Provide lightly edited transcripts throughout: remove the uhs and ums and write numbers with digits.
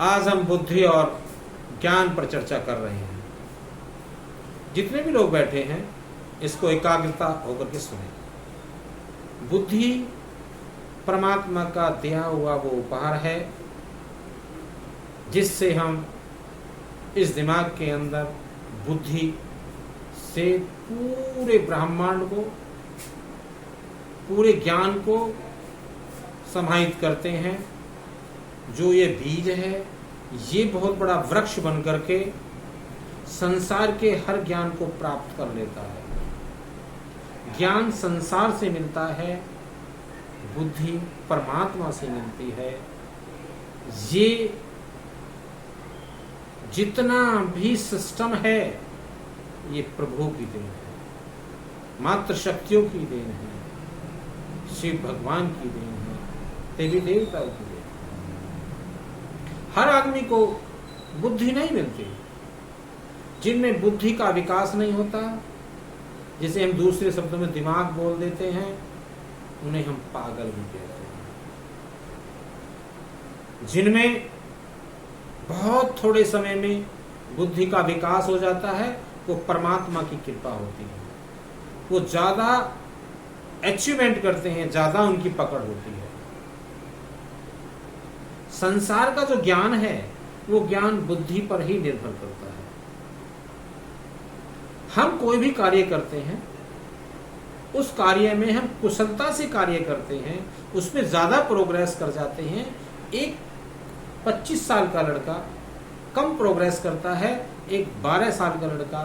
आज हम बुद्धि और ज्ञान पर चर्चा कर रहे हैं। जितने भी लोग बैठे हैं इसको एकाग्रता होकर के सुने। बुद्धि परमात्मा का दिया हुआ वो उपहार है जिससे हम इस दिमाग के अंदर बुद्धि से पूरे ब्रह्मांड को, पूरे ज्ञान को समाहित करते हैं। जो ये बीज है ये बहुत बड़ा वृक्ष बन करके संसार के हर ज्ञान को प्राप्त कर लेता है। ज्ञान संसार से मिलता है, बुद्धि परमात्मा से मिलती है। ये जितना भी सिस्टम है ये प्रभु की देन है, मात्र शक्तियों की देन है, शिव भगवान की देन है, देवी देवताओं की देन है। हर आदमी को बुद्धि नहीं मिलती। जिनमें बुद्धि का विकास नहीं होता, जिसे हम दूसरे शब्दों में दिमाग बोल देते हैं, उन्हें हम पागल भी कहते हैं। जिनमें बहुत थोड़े समय में बुद्धि का विकास हो जाता है, वो परमात्मा की कृपा होती है। वो ज्यादा अचीवमेंट करते हैं, ज्यादा उनकी पकड़ होती है। संसार का जो ज्ञान है वो ज्ञान बुद्धि पर ही निर्भर करता है। हम कोई भी कार्य करते हैं, उस कार्य में हम कुशलता से कार्य करते हैं, उसमें ज्यादा प्रोग्रेस कर जाते हैं। एक 25 साल का लड़का कम प्रोग्रेस करता है, एक 12 साल का लड़का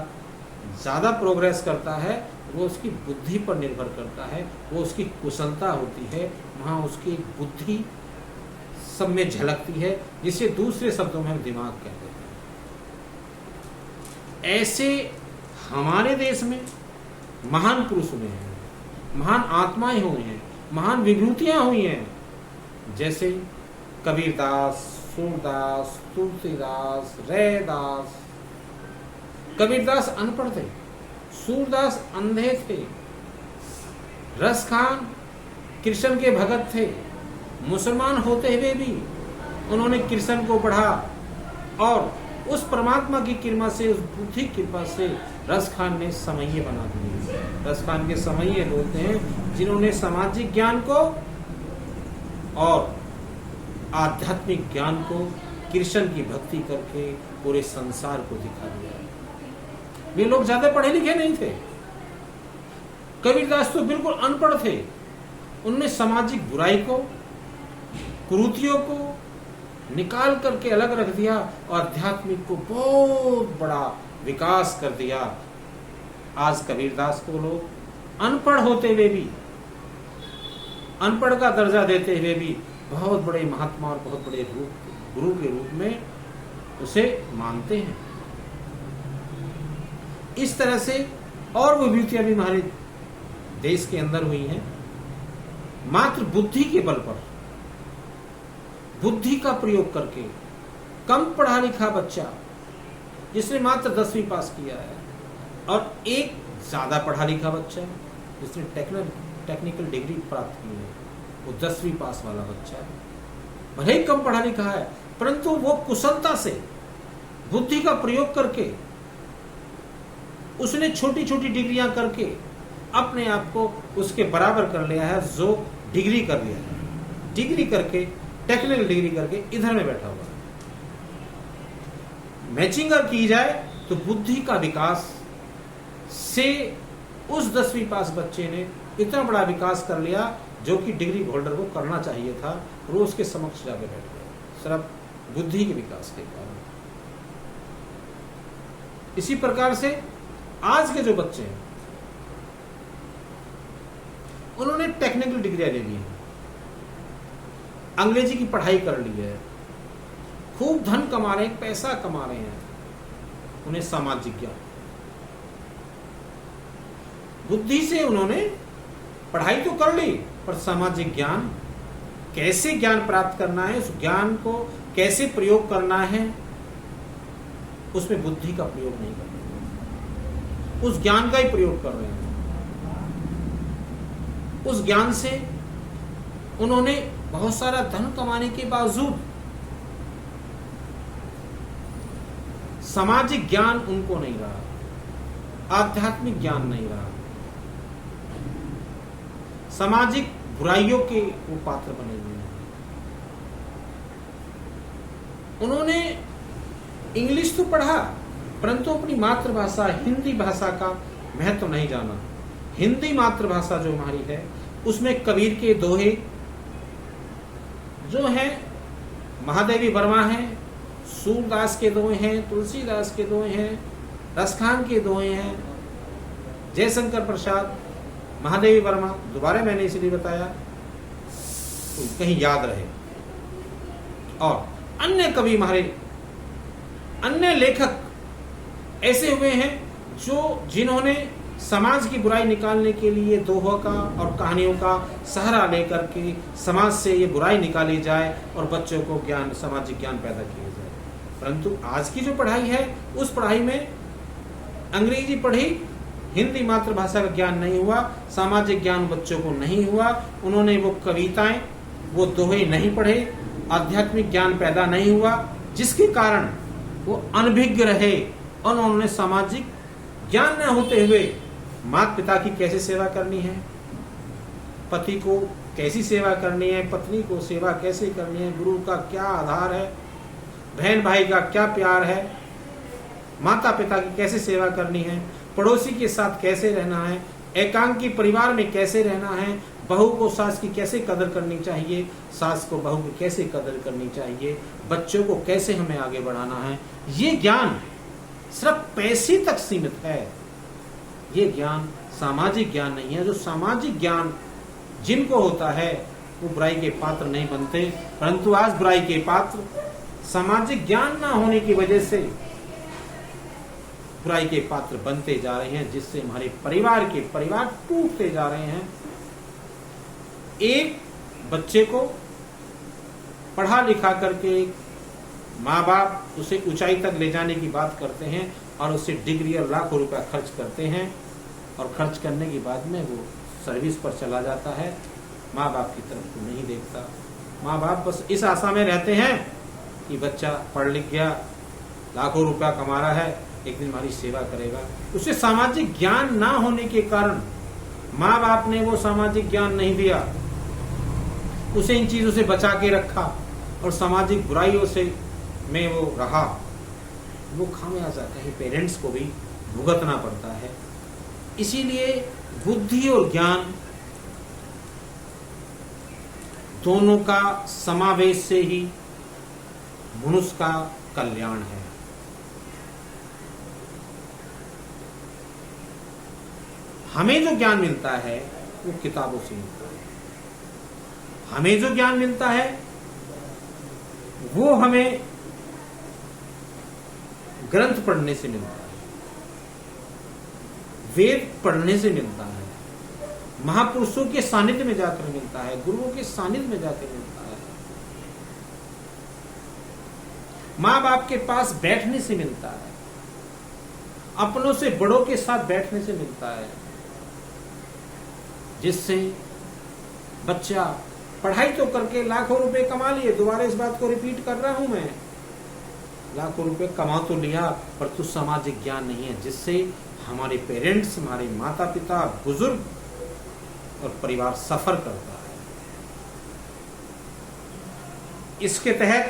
ज्यादा प्रोग्रेस करता है। वो उसकी बुद्धि पर निर्भर करता है, वो उसकी कुशलता होती है, वहां उसकी बुद्धि सब में झलकती है, जिसे दूसरे शब्दों में हम दिमाग कहते हैं। ऐसे हमारे देश में महान पुरुष हुए हैं, महान आत्माएं हुई हैं, महान विभूतियां हुई हैं, जैसे कबीरदास, सूरदास, तुलसीदास, रैदास। कबीरदास अनपढ़ थे, सूरदास अंधे थे, रस खान कृष्ण के भगत थे। मुसलमान होते हुए भी उन्होंने कृष्ण को पढ़ा और उस परमात्मा की कृपा से, उस बुद्धि की कृपा से रस खान ने समये बना दिए। रस खान के समये बोलते हैं जिन्होंने सामाजिक ज्ञान को और आध्यात्मिक ज्ञान को, कृष्ण की भक्ति करके पूरे संसार को दिखा दिया। वे लोग ज्यादा पढ़े लिखे नहीं थे। कबीरदास तो बिल्कुल अनपढ़ थे। उन्होंने सामाजिक बुराई को, कुरीतियों को निकाल करके अलग रख दिया और आध्यात्मिक को बहुत बड़ा विकास कर दिया। आज कबीरदास को लोग अनपढ़ होते हुए भी, अनपढ़ का दर्जा देते हुए भी बहुत बड़े महात्मा और बहुत बड़े गुरु के रूप में उसे मानते हैं। इस तरह से और विभूतियां भी हमारे देश के अंदर हुई हैं। मात्र बुद्धि के बल पर, बुद्धि का प्रयोग करके कम पढ़ा लिखा बच्चा जिसने मात्र 10वीं पास किया है, और एक ज्यादा पढ़ा लिखा बच्चा जिसने टेक्निकल डिग्री प्राप्त की है, वो 10वीं पास वाला बच्चा भले ही कम पढ़ा लिखा है, परंतु वो कुशलता से बुद्धि का प्रयोग करके उसने छोटी छोटी डिग्रियां करके अपने आप को उसके बराबर कर लिया है जो डिग्री कर लिया है। डिग्री करके, टेक्निकल डिग्री करके इधर में बैठा हुआ है। मैचिंग अगर की जाए तो बुद्धि का विकास से उस 10वीं पास बच्चे ने इतना बड़ा विकास कर लिया जो कि डिग्री होल्डर को करना चाहिए था, और उसके समक्ष जाके बैठ गया सिर्फ बुद्धि के विकास के कारण। इसी प्रकार से आज के जो बच्चे हैं उन्होंने टेक्निकल डिग्रियां ले ली है, अंग्रेजी की पढ़ाई कर ली है, खूब धन कमा रहे हैं, पैसा कमा रहे हैं। उन्हें सामाजिक ज्ञान, बुद्धि से उन्होंने पढ़ाई तो कर ली, पर सामाजिक ज्ञान, कैसे ज्ञान प्राप्त करना है, उस ज्ञान को कैसे प्रयोग करना है, उसमें बुद्धि का प्रयोग नहीं कर रहे, उस ज्ञान का ही प्रयोग कर रहे हैं। उस ज्ञान से उन्होंने बहुत सारा धन कमाने के बावजूद सामाजिक ज्ञान उनको नहीं रहा, आध्यात्मिक ज्ञान नहीं रहा, सामाजिक बुराइयों के वो पात्र बने हुए हैं। उन्होंने इंग्लिश तो पढ़ा परंतु अपनी मातृभाषा हिंदी भाषा का महत्व नहीं जाना। हिंदी मातृभाषा जो हमारी है उसमें कबीर के दोहे जो हैं, महादेवी वर्मा हैं, सूरदास के दोहे हैं, तुलसीदास के दोहे हैं, रसखान के दोहे हैं, जयशंकर प्रसाद, महादेवी वर्मा, दोबारा मैंने इसलिए बताया तो कहीं याद रहे। और अन्य कवि हमारे, अन्य लेखक ऐसे हुए हैं जिन्होंने समाज की बुराई निकालने के लिए दोहों का और कहानियों का सहारा लेकर के समाज से ये बुराई निकाली जाए और बच्चों को ज्ञान, सामाजिक ज्ञान पैदा किया जाए। परंतु आज की जो पढ़ाई है उस पढ़ाई में अंग्रेजी पढ़ी, हिंदी मातृभाषा का ज्ञान नहीं हुआ, सामाजिक ज्ञान बच्चों को नहीं हुआ, उन्होंने वो कविताएं, वो दोहे नहीं पढ़े, आध्यात्मिक ज्ञान पैदा नहीं हुआ, जिसके कारण वो अनभिज्ञ रहे और उन्होंने सामाजिक ज्ञान न होते हुए माता पिता की कैसे सेवा करनी है, पति को कैसी सेवा करनी है, पत्नी को सेवा कैसे करनी है, गुरु का क्या आधार है, बहन भाई का क्या प्यार है, माता पिता की कैसे सेवा करनी है, पड़ोसी के साथ कैसे रहना है, एकांकी परिवार में कैसे रहना है, बहू को सास की कैसे कदर करनी चाहिए, सास को बहू की कैसे कदर करनी चाहिए, बच्चों को कैसे हमें आगे बढ़ाना है। ये ज्ञान सिर्फ पैसे तक सीमित है, ये ज्ञान सामाजिक ज्ञान नहीं है। जो सामाजिक ज्ञान जिनको होता है वो बुराई के पात्र नहीं बनते, परंतु आज बुराई के पात्र सामाजिक ज्ञान ना होने की वजह से बुराई के पात्र बनते जा रहे हैं, जिससे हमारे परिवार टूटते जा रहे हैं। एक बच्चे को पढ़ा लिखा करके माँ बाप उसे ऊंचाई तक ले जाने की बात करते हैं और उसे डिग्री और लाखों रुपया खर्च करते हैं, और खर्च करने के बाद में वो सर्विस पर चला जाता है, माँ बाप की तरफ को नहीं देखता। माँ बाप बस इस आशा में रहते हैं कि बच्चा पढ़ लिख गया, लाखों रुपया कमा रहा है, एक दिन हमारी सेवा करेगा। उसे सामाजिक ज्ञान ना होने के कारण माँ बाप ने वो सामाजिक ज्ञान नहीं दिया, उसे इन चीजों से बचा के रखा और सामाजिक बुराइयों से में वो रहा। वो खामियाजा कहीं पेरेंट्स को भी भुगतना पड़ता है। इसीलिए बुद्धि और ज्ञान दोनों का समावेश से ही मनुष्य का कल्याण है। हमें जो ज्ञान मिलता है वो किताबों से मिलता है, हमें जो ज्ञान मिलता है वो हमें ग्रंथ पढ़ने से मिलता है, वेद पढ़ने से मिलता है, महापुरुषों के सानिध्य में जाकर मिलता है, गुरुओं के सानिध्य में जाकर मिलता है, माँ बाप के पास बैठने से मिलता है, अपनों से बड़ों के साथ बैठने से मिलता है, जिससे बच्चा पढ़ाई तो करके लाखों रुपए कमा लिए, दोबारा इस बात को रिपीट कर रहा हूं मैं, लाखों रुपए कमा तो लिया परंतु सामाजिक ज्ञान नहीं है, जिससे हमारे पेरेंट्स, हमारे माता पिता, बुजुर्ग और परिवार सफर करता है। इसके तहत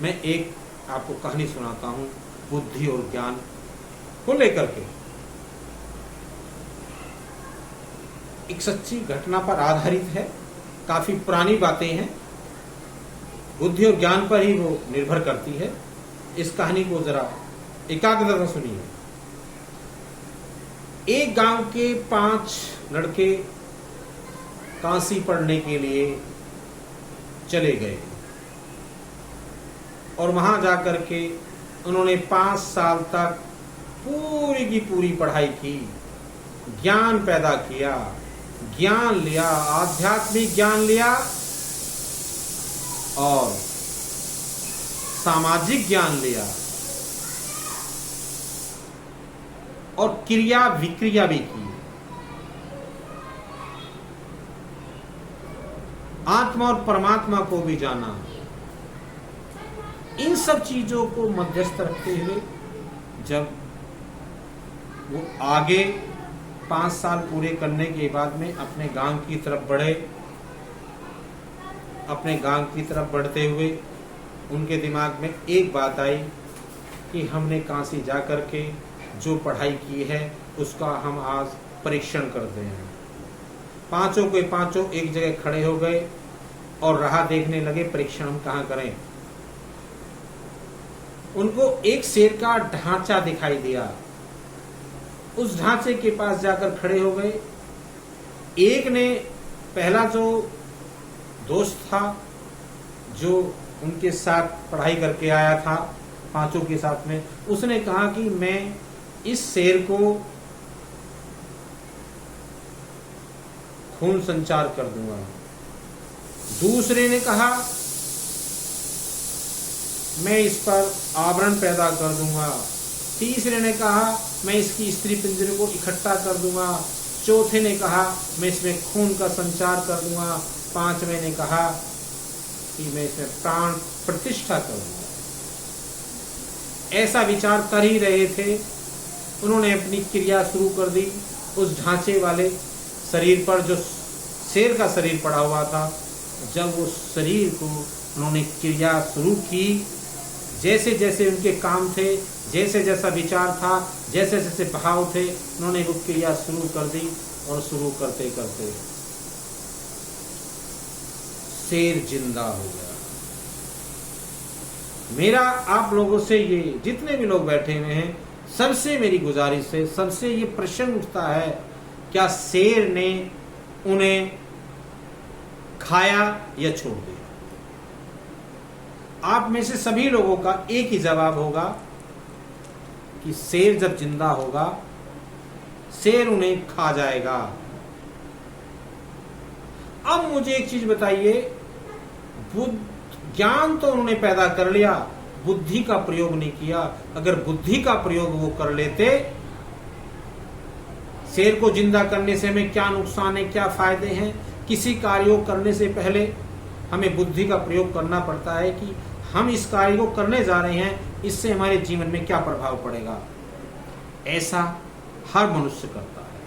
मैं एक आपको कहानी सुनाता हूं बुद्धि और ज्ञान को लेकर के। एक सच्ची घटना पर आधारित है, काफी पुरानी बातें हैं, बुद्धि और ज्ञान पर ही वो निर्भर करती है। इस कहानी को जरा एकाग्रता से सुनिए। एक गांव के 5 लड़के काशी पढ़ने के लिए चले गए और वहां जाकर के उन्होंने 5 साल तक पूरी की पूरी पढ़ाई की, ज्ञान पैदा किया, ज्ञान लिया, आध्यात्मिक ज्ञान लिया और सामाजिक ज्ञान लिया और क्रिया विक्रिया भी की। आत्मा और परमात्मा को भी जाना। इन सब चीजों को मध्यस्थ रखते हुए जब वो आगे 5 साल पूरे करने के बाद में अपने गांव की तरफ बढ़े, अपने गांव की तरफ बढ़ते हुए उनके दिमाग में एक बात आई कि हमने काशी जा कर के जो पढ़ाई की है उसका हम आज परीक्षण करते हैं। पांचों के पांचों एक जगह खड़े हो गए और राह देखने लगे परीक्षण हम कहाँ करें। उनको एक शेर का ढांचा दिखाई दिया, उस ढांचे के पास जाकर खड़े हो गए। एक ने, पहला जो दोस्त था जो उनके साथ पढ़ाई करके आया था पांचों के साथ में, उसने कहा कि मैं इस शेर को खून संचार कर दूंगा। दूसरे ने कहा मैं इस पर आवरण पैदा कर दूंगा। तीसरे ने कहा मैं इसकी स्त्री पिंजरे को इकट्ठा कर दूंगा। चौथे ने कहा मैं इसमें खून का संचार कर दूंगा। पांचवें ने कहा कि मैं इसमें प्राण प्रतिष्ठा करूंगा। ऐसा विचार कर ही रहे थे, उन्होंने अपनी क्रिया शुरू कर दी। उस ढांचे वाले शरीर पर जो शेर का शरीर पड़ा हुआ था, जब उस शरीर को उन्होंने क्रिया शुरू की, जैसे जैसे उनके काम थे, जैसे जैसा विचार था, जैसे जैसे भाव थे, उन्होंने वो क्रिया शुरू कर दी। और शुरू करते करते शेर जिंदा हो गया। मेरा आप लोगों से ये, जितने भी लोग बैठे हुए हैं, सबसे मेरी गुजारिश है, सबसे ये प्रश्न उठता है, क्या शेर ने उन्हें खाया या छोड़ दिया? आप में से सभी लोगों का एक ही जवाब होगा कि शेर जब जिंदा होगा, शेर उन्हें खा जाएगा। अब मुझे एक चीज बताइए, ज्ञान तो उन्होंने पैदा कर लिया, बुद्धि का प्रयोग नहीं किया। अगर बुद्धि का प्रयोग वो कर लेते, शेर को जिंदा करने से हमें क्या नुकसान है, क्या फायदे हैं? किसी कार्य को करने से पहले हमें बुद्धि का प्रयोग करना पड़ता है कि हम इस कार्य को करने जा रहे हैं, इससे हमारे जीवन में क्या प्रभाव पड़ेगा। ऐसा हर मनुष्य करता है,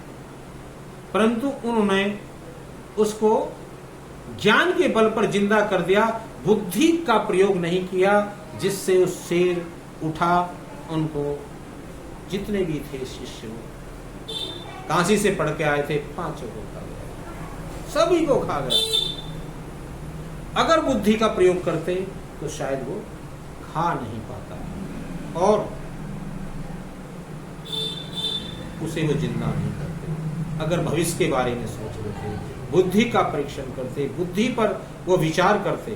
परंतु उन्होंने उसको ज्ञान के बल पर जिंदा कर दिया, बुद्धि का प्रयोग नहीं किया, जिससे उस शेर उठा। उनको जितने भी थे शिष्य, काशी से पढ़ के आए थे, पांचों को खा गया, सभी को खा गया। अगर बुद्धि का प्रयोग करते तो शायद वो खा नहीं पाता और उसे वो जिंदा नहीं करते। अगर भविष्य के बारे में सोच लेते, बुद्धि का परीक्षण करते, बुद्धि पर वो विचार करते।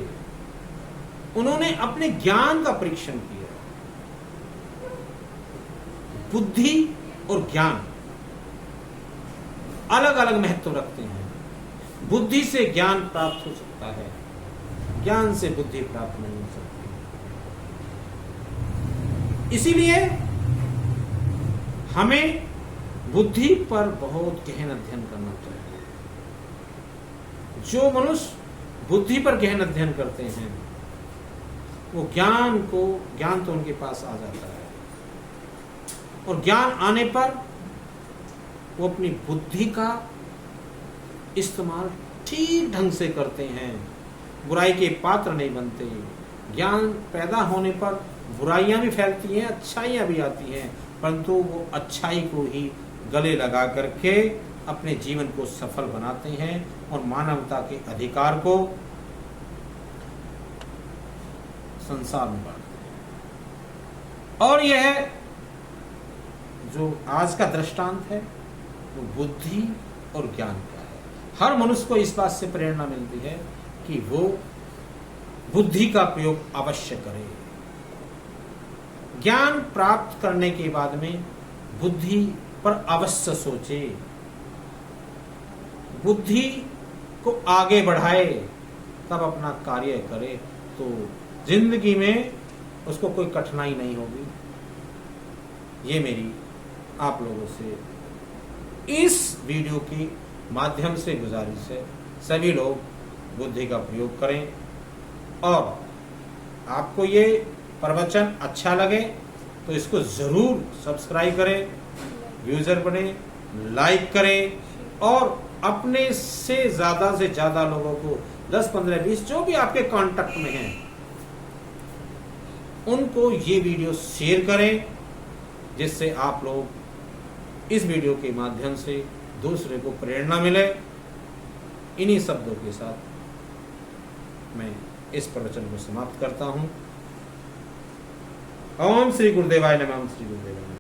उन्होंने अपने ज्ञान का परीक्षण किया। बुद्धि और ज्ञान अलग अलग महत्व रखते हैं। बुद्धि से ज्ञान प्राप्त हो सकता है, ज्ञान से बुद्धि प्राप्त नहीं हो सकती। इसीलिए हमें बुद्धि पर बहुत गहन अध्ययन करना चाहिए। जो मनुष्य बुद्धि पर गहन अध्ययन करते हैं, वो ज्ञान तो उनके पास आ जाता है, और ज्ञान आने पर वो अपनी बुद्धि का इस्तेमाल ठीक ढंग से करते हैं, बुराई के पात्र नहीं बनते। ज्ञान पैदा होने पर बुराइयां भी फैलती हैं, अच्छाइयां भी आती हैं, परंतु वो अच्छाई को ही गले लगा करके अपने जीवन को सफल बनाते हैं और मानवता के अधिकार को संसार में बांटते हैं। और यह जो आज का दृष्टांत है वो बुद्धि और ज्ञान का है। हर मनुष्य को इस बात से प्रेरणा मिलती है कि वो बुद्धि का प्रयोग अवश्य करे। ज्ञान प्राप्त करने के बाद में बुद्धि पर अवश्य सोचे, बुद्धि को आगे बढ़ाए, तब अपना कार्य करे तो जिंदगी में उसको कोई कठिनाई नहीं होगी। ये मेरी आप लोगों से इस वीडियो के माध्यम से गुजारिश है, सभी लोग बुद्धि का प्रयोग करें। और आपको ये प्रवचन अच्छा लगे तो इसको ज़रूर सब्सक्राइब करें, यूज़र बने, लाइक करें और अपने से ज़्यादा लोगों को 10, 15, 20 जो भी आपके कांटेक्ट में हैं उनको ये वीडियो शेयर करें, जिससे आप लोग इस वीडियो के माध्यम से दूसरे को प्रेरणा मिले। इन्हीं शब्दों के साथ मैं इस प्रवचन को समाप्त करता हूं। ओम श्री गुरुदेवाय नमः। ओम श्री गुरुदेवाय नमः।